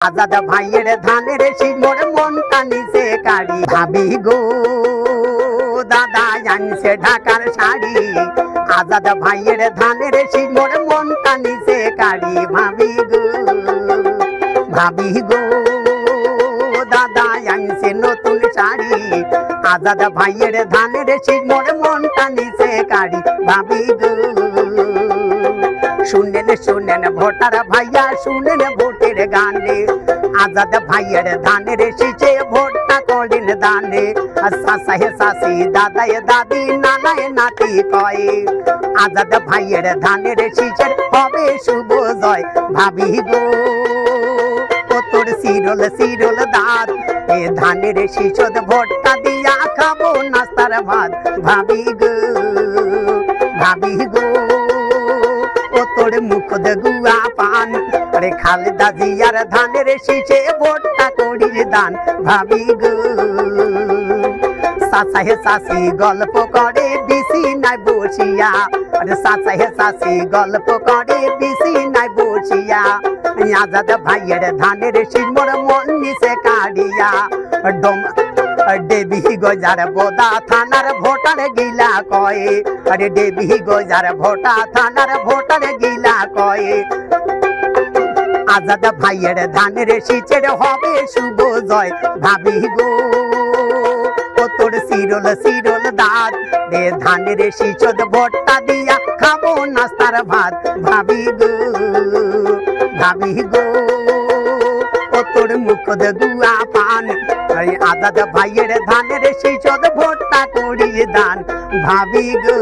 আজাদ ভাইয়ের ধানের শীষ মোর মনটা নিচে কাড়ি ভাবি গো দাদা আনছে ঢাকার শাড়ি। আজাদ ভাইয়ের ধানের শীষ মোর মনটা নিচে কাড়ি ভাবি গো দাদা আনছে নতুন শাড়ি। আজাদ ভাইয়ের ধানের শীষ মোর মনটা নিচে কাড়ি ভাবি গো। শুনেন শুনেন ভোটার ভাইয়া শুনেন ভোটের গানে, আজাদ ভাইয়ের ধানের শীষে ভোটটা করেন দানে। শাসাহে শাসি দাদায় দাদি নানায় নাতি কয়, আজাদ ভাইয়ের ধানের শীষের হবে শুভ জয় ভাবি গো। ও তোর শিরল শিরল দাঁত এ ধানের শীষদ ভোটটা দিয়া খাবো নাস্তার ভাত ভাবি গো ও তোর মুখ গুয়া পান রে খালেদা জিয়ার ধানের শীষে ভোটটা করিস দান ভাবি গো। শাসাহে শাসি গল্প করে বেশি নাই বসিয়া, শাসাহে শাসি গল্প করে বেশি নাই বসিয়া। আজাদ ভাইয়ের ধানের শীষ মোর মন নিচে কাড়িয়া দেবী গজার বোদা থানার ভোটার গিলা কয়ে, আরে দেবী গজার ভোটা থানার ভোটার গিলা কয়ে, আজাদ ভাইয়ের ধানের শীষের হবে শুভ জয় ভাবি গো। ও তোর শিরল শিরল দাঁত দে ধানের শীষদ ভোটটা দিয়া খাবো নাস্তার ভাত ভাবি গো ও তোর মুখ গুয়া পান আজাদ ভাইয়ের ধানের শীষদ ভোটটা করি দান ভাবি গো।